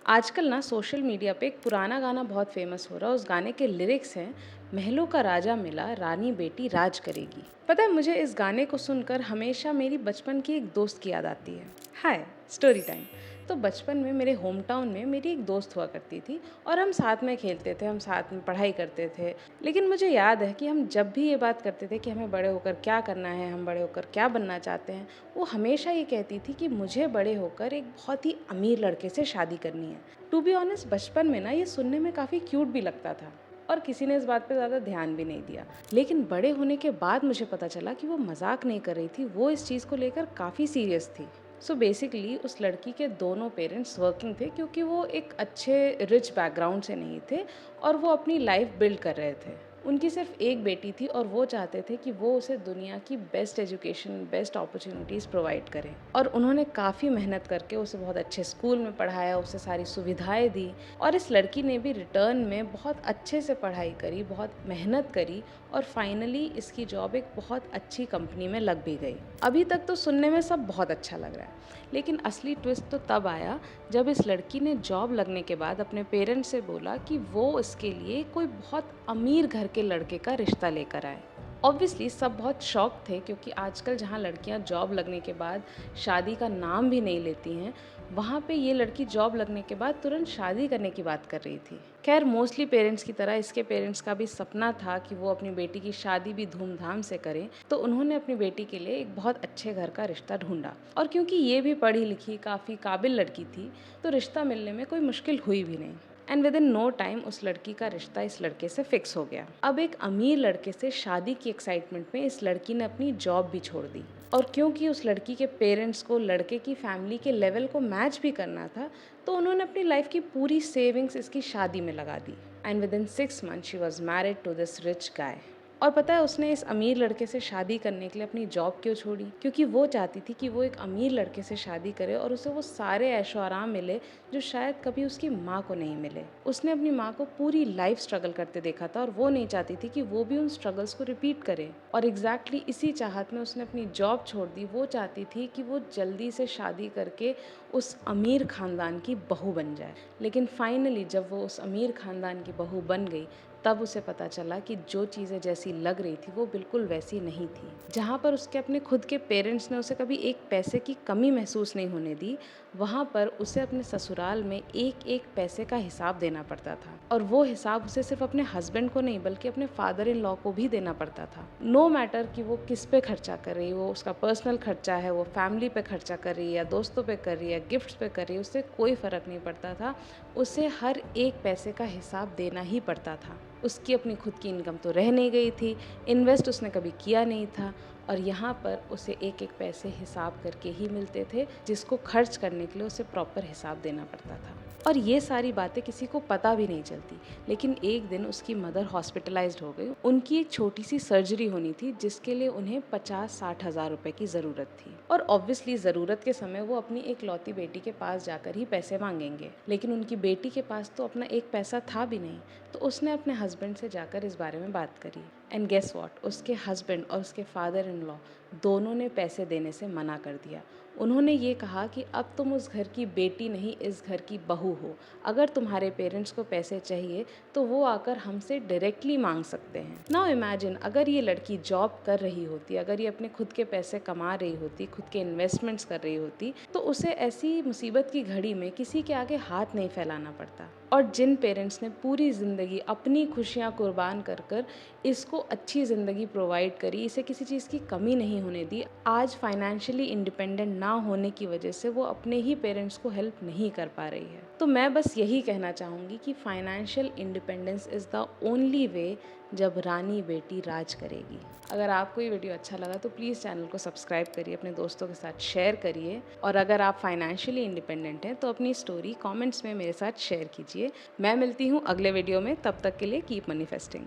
आजकल ना social media पे एक पुराना गाना बहुत फेमस हो रहा है। उस गाने के लिरिक्स हैं, महलों का राजा मिला, रानी बेटी राज करेगी। पता है, मुझे इस गाने को सुनकर हमेशा मेरी बचपन की एक दोस्त की याद आती है। हाय, स्टोरी टाइम। तो बचपन में मेरे होम टाउन में मेरी एक दोस्त हुआ करती थी और हम साथ में खेलते थे, हम साथ में पढ़ाई करते थे। लेकिन मुझे याद है कि हम जब भी ये बात करते थे कि हमें बड़े होकर क्या करना है, हम बड़े होकर क्या बनना चाहते हैं, वो हमेशा ये कहती थी कि मुझे बड़े होकर एक बहुत ही अमीर लड़के से शादी करनी है। टू बी ऑनेस्ट, बचपन में ना ये सुनने में काफ़ी क्यूट भी लगता था और किसी ने इस बात पे ज़्यादा ध्यान भी नहीं दिया। लेकिन बड़े होने के बाद मुझे पता चला कि वो मजाक नहीं कर रही थी, वो इस चीज़ को लेकर काफ़ी सीरियस थी। सो बेसिकली उस लड़की के दोनों पेरेंट्स वर्किंग थे, क्योंकि वो एक अच्छे रिच बैकग्राउंड से नहीं थे और वो अपनी लाइफ बिल्ड कर रहे थे। उनकी सिर्फ एक बेटी थी और वो चाहते थे कि वो उसे दुनिया की best education, best opportunities provide करें। और उन्होंने काफ़ी मेहनत करके उसे बहुत अच्छे स्कूल में पढ़ाया, उसे सारी सुविधाएं दी और इस लड़की ने भी रिटर्न में बहुत अच्छे से पढ़ाई करी, बहुत मेहनत करी और फाइनली इसकी जॉब एक बहुत अच्छी कंपनी में लग भी गई। अभी तक तो सुनने में सब बहुत अच्छा लग रहा है, लेकिन असली ट्विस्ट तो तब आया जब इस लड़की ने जॉब लगने के बाद अपने पेरेंट्स से बोला कि वो इसके लिए कोई बहुत अमीर घर के लड़के का रिश्ता लेकर आए। ऑब्वियसली सब बहुत शॉक थे, क्योंकि आजकल जहाँ लड़कियाँ जॉब लगने के बाद शादी का नाम भी नहीं लेती हैं, वहाँ पे ये लड़की जॉब लगने के बाद तुरंत शादी करने की बात कर रही थी। खैर, मोस्टली पेरेंट्स की तरह इसके पेरेंट्स का भी सपना था कि वो अपनी बेटी की शादी भी धूमधाम से करें, तो उन्होंने अपनी बेटी के लिए एक बहुत अच्छे घर का रिश्ता ढूंढा। और क्योंकि ये भी पढ़ी लिखी काफ़ी काबिल लड़की थी, तो रिश्ता मिलने में कोई मुश्किल हुई भी नहीं। And within no time उस लड़की का रिश्ता इस लड़के से फिक्स हो गया। अब एक अमीर लड़के से शादी की एक्साइटमेंट में इस लड़की ने अपनी जॉब भी छोड़ दी। और क्योंकि उस लड़की के पेरेंट्स को लड़के की फैमिली के लेवल को मैच भी करना था, तो उन्होंने अपनी लाइफ की पूरी सेविंग्स इसकी शादी में लगा दी। And within 6 month she was married to this rich guy. और पता है उसने इस अमीर लड़के से शादी करने के लिए अपनी जॉब क्यों छोड़ी? क्योंकि वो चाहती थी कि वो एक अमीर लड़के से शादी करे और उसे वो सारे ऐशो आराम मिले जो शायद कभी उसकी माँ को नहीं मिले। उसने अपनी माँ को पूरी लाइफ स्ट्रगल करते देखा था और वो नहीं चाहती थी कि वो भी उन स्ट्रगल्स को रिपीट करे। और एग्जैक्टली इसी चाहत में उसने अपनी जॉब छोड़ दी। वो चाहती थी कि वो जल्दी से शादी करके उस अमीर खानदान की बहू बन जाए। लेकिन फाइनली जब वो उस अमीर खानदान की बहू बन गई, तब उसे पता चला कि जो चीज़ें जैसी लग रही थी वो बिल्कुल वैसी नहीं थी। जहाँ पर उसके अपने खुद के पेरेंट्स ने उसे कभी एक पैसे की कमी महसूस नहीं होने दी, वहाँ पर उसे अपने ससुराल में एक एक पैसे का हिसाब देना पड़ता था। और वो हिसाब उसे सिर्फ अपने हस्बैंड को नहीं बल्कि अपने फादर इन लॉ को भी देना पड़ता था। नो मैटर कि वो किस पे खर्चा कर रही है, वो उसका पर्सनल खर्चा है, वो फैमिली पे खर्चा कर रही है या दोस्तों पे कर रही है, गिफ्ट्स पे कर रही है, उससे कोई फ़र्क नहीं पड़ता था। उसे हर एक पैसे का हिसाब देना ही पड़ता था। उसकी अपनी खुद की इनकम तो रह नहीं गई थी, इन्वेस्ट उसने कभी किया नहीं था और यहाँ पर उसे एक एक पैसे हिसाब करके ही मिलते थे, जिसको खर्च करने के लिए उसे प्रॉपर हिसाब देना पड़ता था। और ये सारी बातें किसी को पता भी नहीं चलती। लेकिन एक दिन उसकी मदर हॉस्पिटलाइज्ड हो गई। उनकी एक छोटी सी सर्जरी होनी थी, जिसके लिए उन्हें 50-60 हज़ार रुपए की ज़रूरत थी। और ऑब्वियसली ज़रूरत के समय वो अपनी एक लौती बेटी के पास जाकर ही पैसे मांगेंगे, लेकिन उनकी बेटी के पास तो अपना एक पैसा था भी नहीं। तो उसने अपने हस्बैंड से जाकर इस बारे में बात करी। एंड गेस व्हाट, उसके हस्बैंड और उसके फादर इन लॉ दोनों ने पैसे देने से मना कर दिया। उन्होंने ये कहा कि अब तुम उस घर की बेटी नहीं, इस घर की बहू हो। अगर तुम्हारे पेरेंट्स को पैसे चाहिए तो वो आकर हमसे डायरेक्टली मांग सकते हैं। नाउ इमेजिन, अगर ये लड़की जॉब कर रही होती, अगर ये अपने खुद के पैसे कमा रही होती, खुद के इन्वेस्टमेंट्स कर रही होती, तो उसे ऐसी मुसीबत की घड़ी में किसी के आगे हाथ नहीं फैलाना पड़ता। और जिन पेरेंट्स ने पूरी ज़िंदगी अपनी खुशियाँ कुर्बान कर कर इसको अच्छी ज़िंदगी प्रोवाइड करी, इसे किसी चीज़ की कमी नहीं होने दी, आज फाइनेंशियली इंडिपेंडेंट ना होने की वजह से वो अपने ही पेरेंट्स को हेल्प नहीं कर पा रही है। तो मैं बस यही कहना चाहूँगी कि financial independence is the only way जब रानी बेटी राज करेगी। अगर आपको ये वीडियो अच्छा लगा तो प्लीज़ चैनल को सब्सक्राइब करिए, अपने दोस्तों के साथ शेयर करिए और अगर आप फाइनेंशियली इंडिपेंडेंट हैं तो अपनी स्टोरी कमेंट्स में मेरे साथ शेयर कीजिए। मैं मिलती हूँ अगले वीडियो में, तब तक के लिए कीप मैनिफेस्टिंग।